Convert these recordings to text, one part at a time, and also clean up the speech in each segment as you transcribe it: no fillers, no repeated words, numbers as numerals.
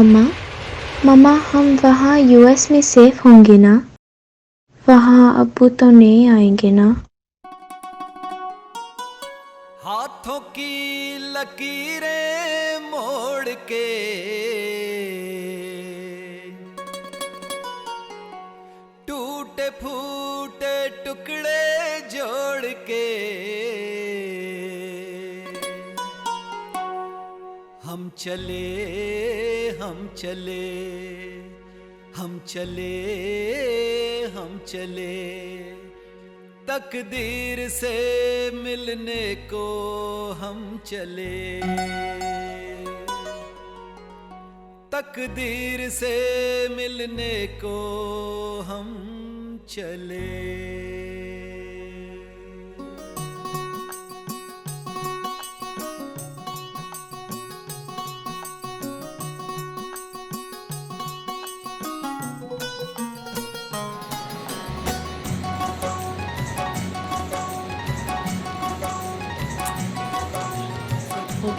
मम्मा मम्मा हम वहाँ यूएस में सेफ होंगे ना? वहाँ अब्बू तो नहीं आएंगे ना? हाथों की लकीरें मोड़ के टूटे फूटे टुकड़े जोड़ के हम चले हम चले हम चले हम चले तकदीर से मिलने को हम चले तकदीर से मिलने को हम चले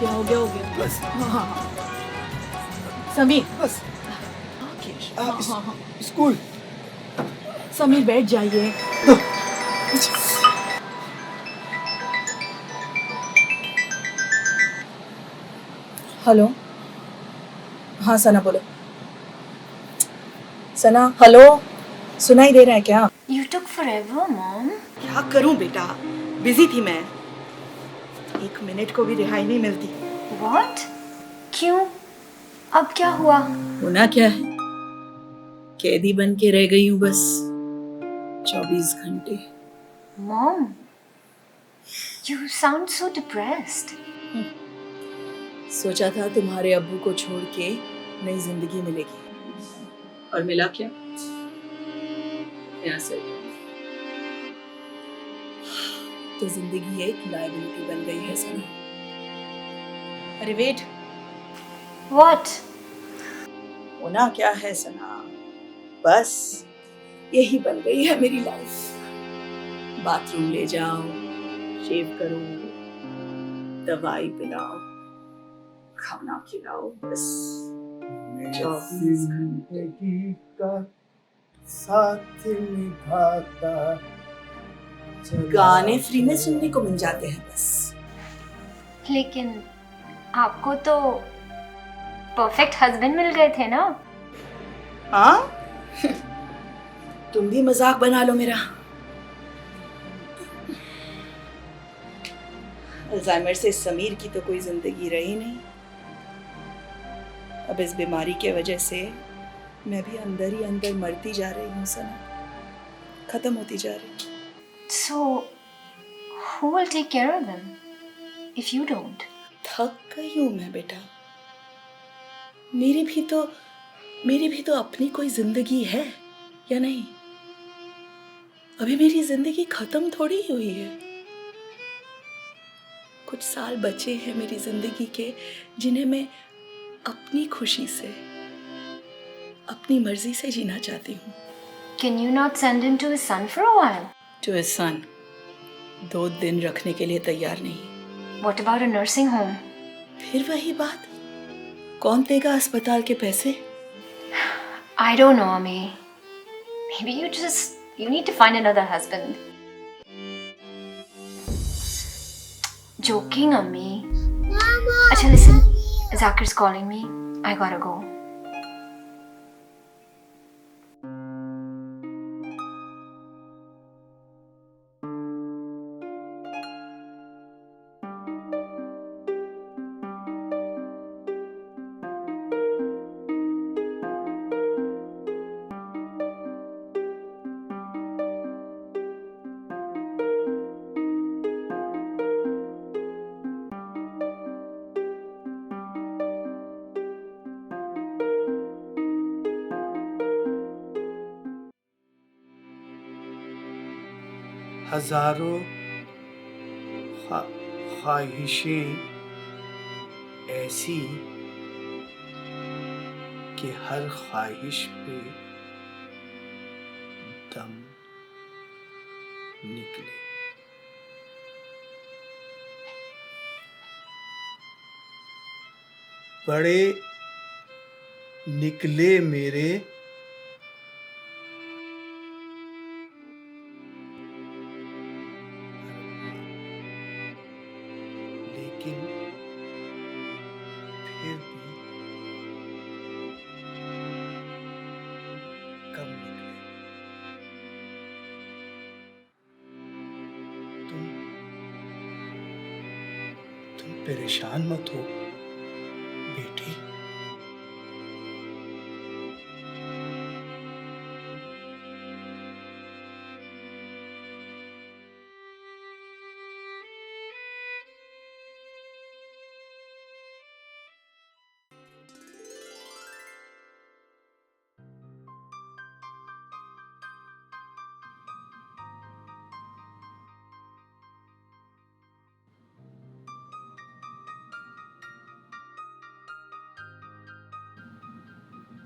हो गया बस हाँ हाँ हाँ। समीर बस हाँ हाँ हाँ स्कूल समीर बैठ जाइए। हेलो हाँ सना बोलो। सना हेलो सुनाई दे रहा है क्या? You took forever, Mom. क्या करूं बेटा, बिजी थी मैं, एक मिनट को भी रिहाई नहीं मिलती। What? क्यों? अब क्या हुआ? होना क्या है, कैदी बन के रह गई हूँ बस 24 घंटे। Mom, you sound so depressed. सोचा था तुम्हारे अब्बू को छोड़ के नई जिंदगी मिलेगी, और मिला क्या? यहाँ से तो जिंदगी एक लायबिलिटी बन गई है सना। अरे वेट, What? होना क्या है सना, बस यही बन गई है मेरी लाइफ। बाथरूम ले जाओ, शेव करो, दवाई पिलाओ, खाना खिलाओ, बस 24 घंटे का साथ निभाता गाने फ्री में सुनने को मिल जाते हैं बस। लेकिन आपको तो परफेक्ट हस्बैंड मिल गए थे ना? हाँ तुम भी मजाक बना लो मेरा। अल्जाइमर से समीर की तो कोई जिंदगी रही नहीं, अब इस बीमारी के वजह से मैं भी अंदर ही अंदर मरती जा रही हूँ सना, खत्म होती जा रही हूँ। So, who will take care of them if you don't? थक गई हूँ मैं बेटा, मेरी भी तो अपनी कोई जिंदगी है या नहीं? अभी मेरी जिंदगी खत्म थोड़ी हुई है, कुछ साल बचे हैं मेरी जिंदगी के, जिन्हें मैं अपनी खुशी से, अपनी मर्जी से जीना चाहती हूँ। Can you not send him to his son for a while? To his son, 2 दिन रखने के लिए तैयार नहीं। What about a nursing home? फिर वही बात, कौन देगा अस्पताल के पैसे? I don't know, Ami. Maybe you need to find another husband. Joking, Ami. Acha, listen. Zakir's calling me. I gotta go. हजारों ख्वाहिशें ऐसी कि हर ख्वाहिश पे दम निकले। बड़े निकले मेरे लेकिन फिर भी कम निकले। तुम तुम परेशान मत हो बेटी।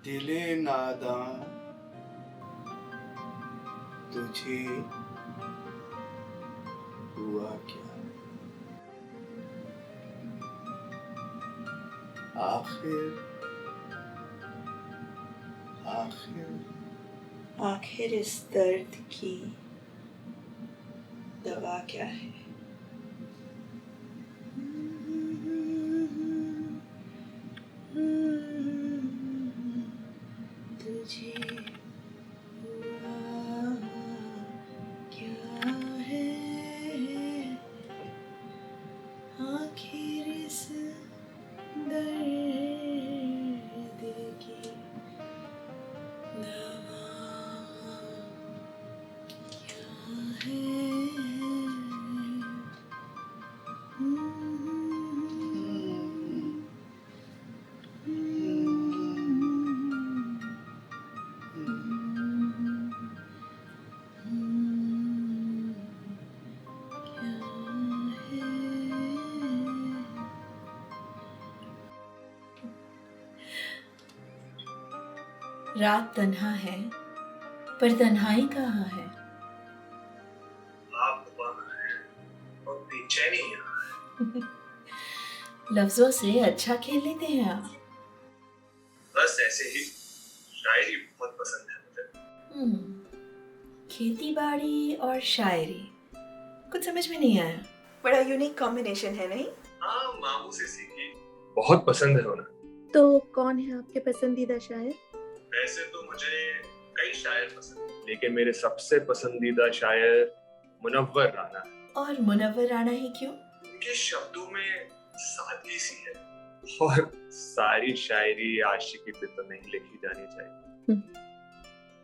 दिले नादां तुझे हुआ क्या? आखिर आखिर आखिर इस दर्द की दवा क्या है? तुझे हुआ क्या है? आखिर इस दर्द की दवा क्या है? रात तन्हा है पर तन्हाई कहाँ है? आप वहाँ हैं और बेचैनी यहाँ है। लफ्जों से अच्छा खेल लेते हैं आप। बस ऐसे ही शायरी बहुत पसंद है मुझे। खेती बाड़ी और शायरी कुछ समझ में नहीं आया। बड़ा यूनिक कॉम्बिनेशन है नहीं? हाँ, मामू से सीखी। बहुत पसंद है उन्हें। तो कौन है आपके पसंदीदा शायर? वैसे तो मुझे कई शायर पसंद हैं, लेकिन मेरे सबसे पसंदीदा शायर मुनव्वर राना है। और मुनव्वर राना ही क्यों? उनके शब्दों में सादगी सी है और सारी शायरी आशिकी पे तो नहीं लिखी जानी चाहिए।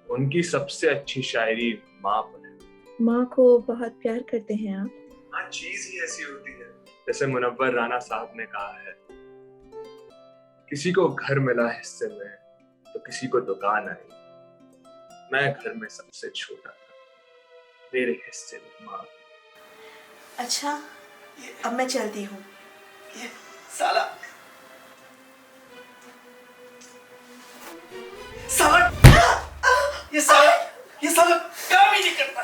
उनकी सबसे अच्छी शायरी माँ पर है। माँ को बहुत प्यार करते हैं आप? हाँ, चीज ही ऐसी होती है। जैसे मुनव्वर राना साहब ने कहा है, किसी को घर मिला हिस्से में तो किसी को दुकान आई। मैं घर में सबसे छोटा था, मेरे हिस्से में माँ। अच्छा, अब मैं चलती हूँ। ये साला साला ये साला काम ही नहीं करता।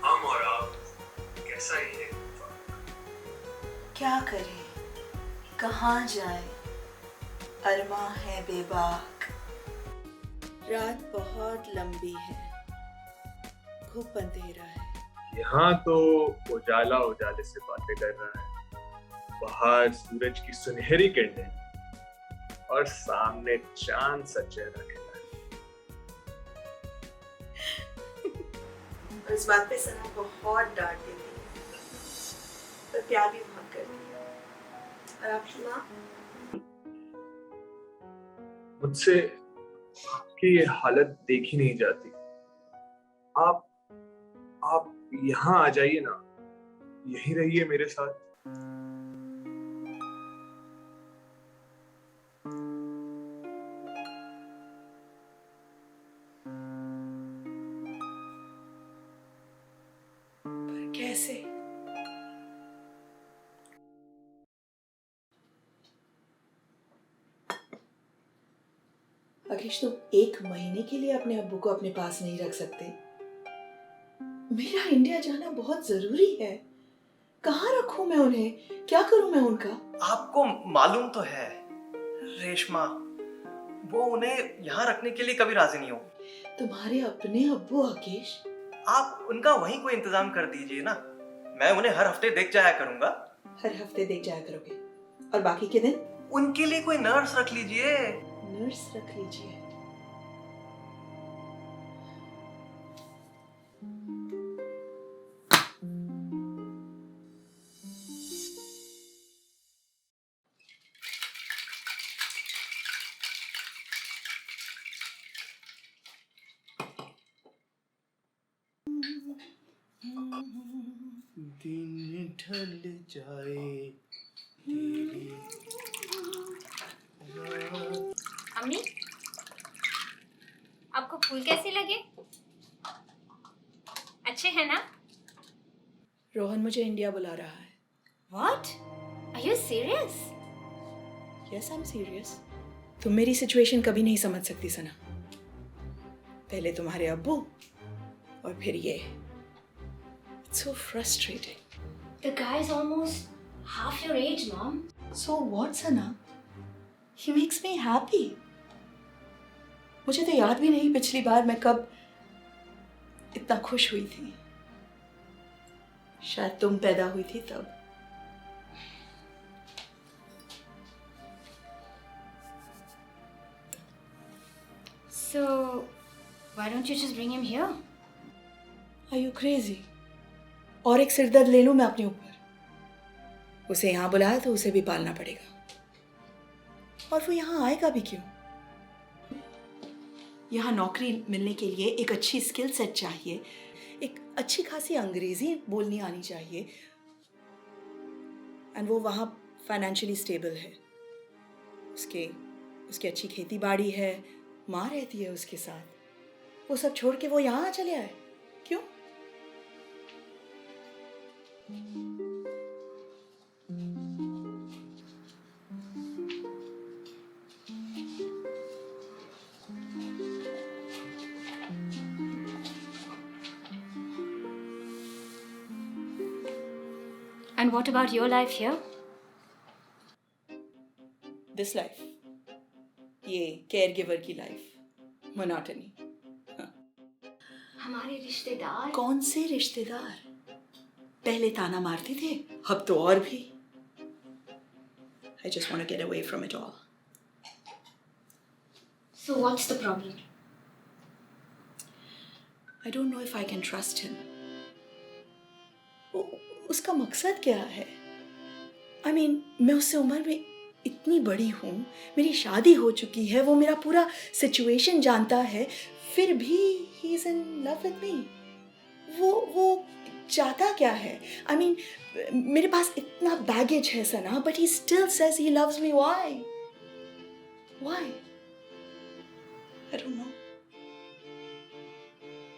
हम और आप कैसा ही है। क्या करें, कहाँ जाए, अरमा है बेबाक। रात बहुत लंबी है, खूब अंधेरा है। यहाँ तो उजाला उजाले से बातें कर रहा है। बाहर सूरज की सुनहरी किरणें और सामने चांद सा चेहरा खिला और इस बात पे सना बहुत डांट देती है, पर प्यार भी बहुत करती है। और आपकी माँ? मुझसे आपकी ये हालत देखी नहीं जाती। आप यहाँ आ जाइए ना, यहीं रहिए मेरे साथ। कैसे? आकेश, तुम 1 महीने के लिए अपने अब्बू को अपने पास नहीं रख सकते? मेरा इंडिया जाना बहुत जरूरी है। कहाँ रखूं मैं उन्हें? क्या करूं मैं उनका? आपको मालूम तो है रेशमा, वो उन्हें यहाँ रखने के लिए कभी राजी नहीं होगी। तुम्हारे अपने अब्बू आकेश? आप उनका वहीं कोई इंतजाम कर दीजिए ना, मैं उन्हें हर हफ्ते देख जाया करूंगा। हर हफ्ते देख जाया करोगे? और बाकी के दिन? उनके लिए कोई नर्स रख लीजिए। नर्स रख लीजिए। दिन ढल जाए तेरी। अम्मी, आपको फूल कैसे लगे? अच्छे हैं ना? रोहन मुझे इंडिया बुला रहा है। What? Are you serious? Yes, I am serious. तुम मेरी सिचुएशन कभी नहीं समझ सकती सना। पहले तुम्हारे अब्बू और फिर ये। It's so frustrating. The guy is almost half your age, Mom. So what, Sana? He makes me happy. मुझे तो याद भी नहीं पिछली बार मैं कब इतना खुश हुई थी। शायद तुम पैदा हुई थी तब। So, why don't you just bring him here? Are you crazy? और एक सिरदर्द ले लूं मैं अपने ऊपर? उसे यहाँ बुलाया तो उसे भी पालना पड़ेगा। और वो यहाँ आएगा भी क्यों? यहाँ नौकरी मिलने के लिए एक अच्छी स्किल सेट चाहिए, एक अच्छी खासी अंग्रेजी बोलनी आनी चाहिए, एंड वो वहाँ फाइनेंशियली स्टेबल है। उसकी अच्छी खेती बाड़ी है, माँ रहती है उसके साथ। वो सब छोड़ के वो यहाँ चले आए क्यों? And what about your life here? This life, ये केयर गिवर की लाइफ, मोनोटनी। हमारे रिश्तेदार? कौन से रिश्तेदार? पहले ताना मारते थे, अब तो और भी। I just want to get away from it all. So what's the problem? I don't know if I can trust him. उसका मकसद क्या है? I mean, मैं उससे उम्र में इतनी बड़ी हूँ, मेरी शादी हो चुकी है, वो मेरा पूरा सिचुएशन जानता है, फिर भी he is in love with me. वो चाहता क्या है? I mean, मेरे पास इतना बैगेज है सना, but he still says he loves me. Why? Why? I don't know.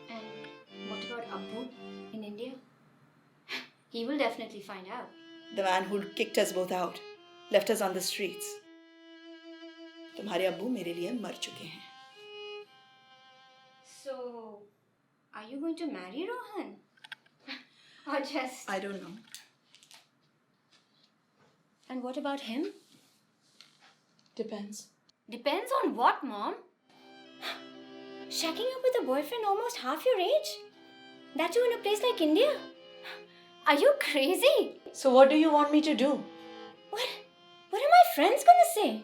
And what about Abbu in India? He will definitely find out. The man who kicked us both out, left us on the streets. तुम्हारे अब्बू मेरे लिए मर चुके हैं। So, are you going to marry Rohan? Or just... I don't know. And what about him? Depends. Depends on what, Mom? Shacking up with a boyfriend almost half your age? That too in a place like India? Are you crazy? So what do you want me to do? What are my friends gonna say?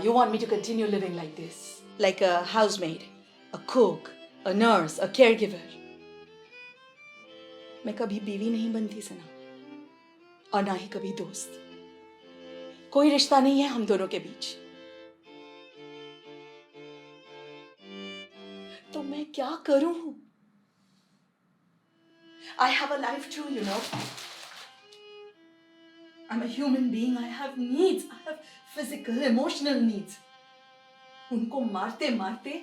You want me to continue living like this? Like a housemaid, a cook, a nurse, a caregiver. मैं कभी बीवी नहीं बनती सना, और ना ही कभी दोस्त। कोई रिश्ता नहीं है हम दोनों के बीच। तो मैं क्या करूं? I have a life too, you know. I'm a human being. I have needs. I have physical, emotional needs. उनको मारते मारते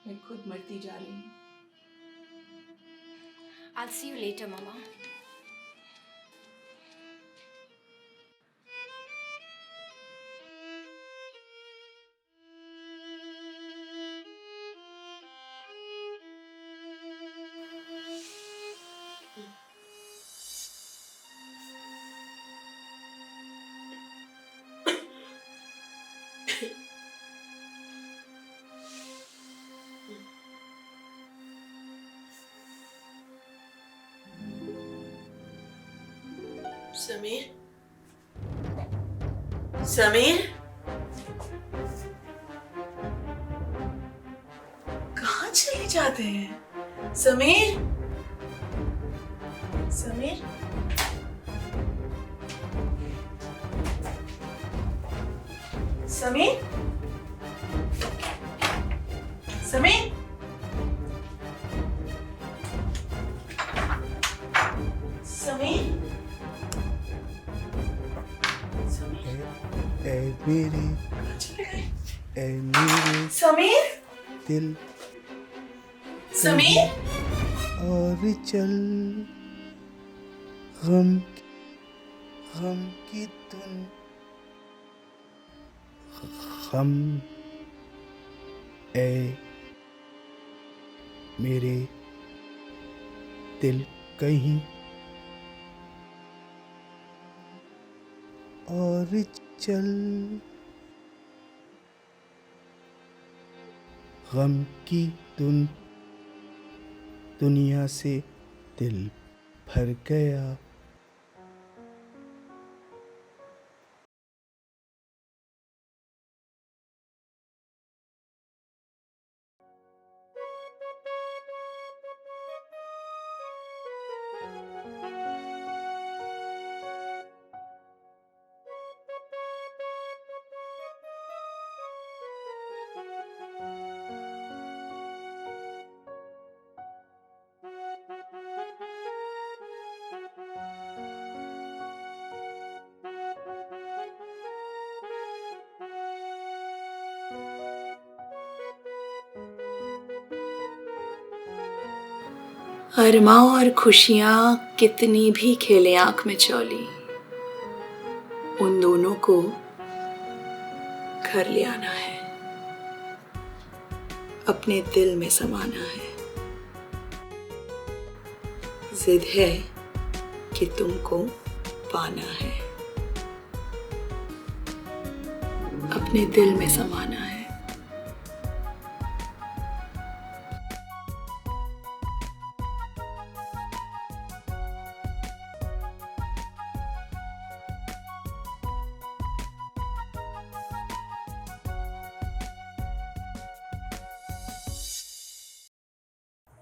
मैं खुद मरती जा रही हूँ। I'll see you later, Mama. Sameer, Sameer, कहाँ चले जाते हैं? समीर, समीर, समीर, समीर, समीर, ए मेरे ए मेरे समीर, दिल समीर, और चल गम गम की धुन गम ए मेरे दिल कहीं और चल गम की दुनिया से दिल भर गया। अरमा और खुशियां कितनी भी खेले आंख में चौली, उन दोनों को घर ले आना है, अपने दिल में समाना है। जिद है कि तुमको पाना है, अपने दिल में समाना है।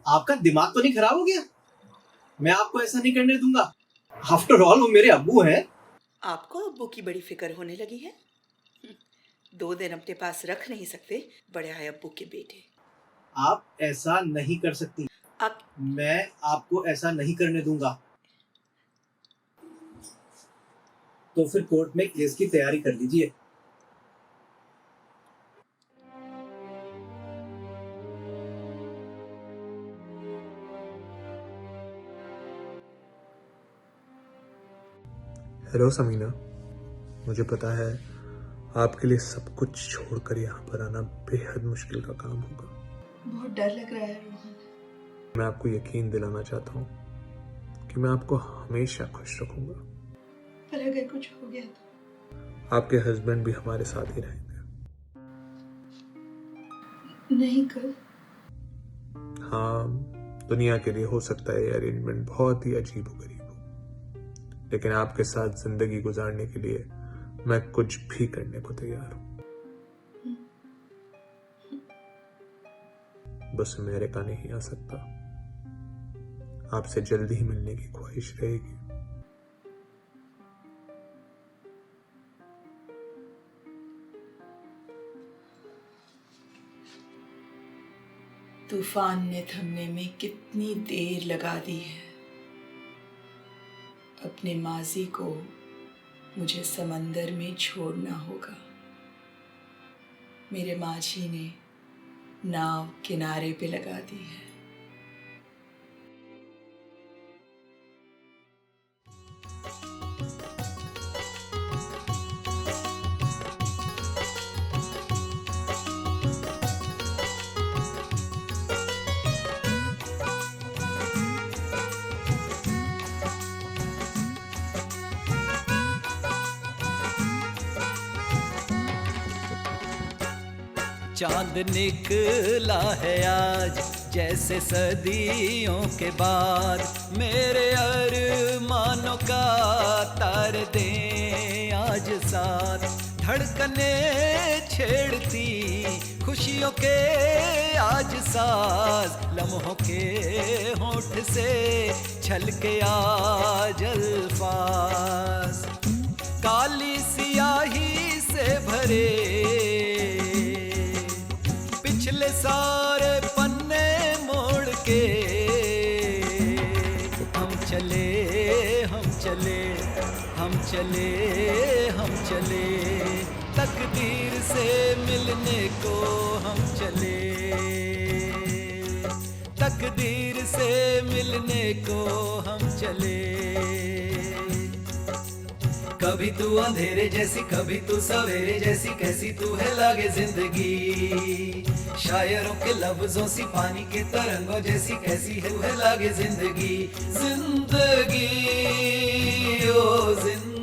आपका दिमाग तो नहीं खराब हो गया? मैं आपको ऐसा नहीं करने दूंगा। आफ्टर ऑल वो मेरे अब्बू हैं। आपको अब्बू की बड़ी फिक्र होने लगी है? 2 दिन अपने पास रख नहीं सकते बड़े आए अब्बू के बेटे। आप ऐसा नहीं कर सकती। मैं आपको ऐसा नहीं करने दूंगा। तो फिर कोर्ट में केस की तैयारी कर लीजिए। हेलो समीना, मुझे पता है आपके लिए सब कुछ छोड़कर यहाँ पर आना बेहद मुश्किल का काम होगा। बहुत डर लग रहा है रोहन। मैं आपको यकीन दिलाना चाहता हूँ कि मैं आपको हमेशा खुश रखूंगा। पर अगर कुछ हो गया तो? आपके हस्बैंड भी हमारे साथ ही रहेंगे। नहीं कल? हाँ, दुनिया के लिए हो सकता है ये अरेंजमेंट बहुत ही अजीब हो, गरीब हो, लेकिन आपके साथ जिंदगी गुजारने के लिए मैं कुछ भी करने को तैयार हूं। बस अमेरिका नहीं आ सकता, आपसे जल्दी ही मिलने की ख्वाहिश रहेगी। तूफान ने थमने में कितनी देर लगा दी है। अपने माजी को मुझे समंदर में छोड़ना होगा। मेरे माझी ने नाव किनारे पे लगा दी है। चांद निकला है आज, जैसे सदियों के बाद मेरे अरमानों का तार दे आज साथ। धड़कने छेड़ती खुशियों के आज साज, लम्हों के होंठ से छलके आज अल्फाज। काली सियाही से भरे पिछले सारे पन्ने मोड़ के हम चले हम चले हम चले हम चले, तकदीर से मिलने को हम चले, तकदीर से मिलने को हम चले। कभी तू अंधेरे जैसी कभी तू सवेरे जैसी, कैसी तू है लागे जिंदगी। शायरों के लफ्जों सी पानी के तरंगों जैसी, कैसी है लागे जिंदगी। जिंदगी ओ जिंदगी।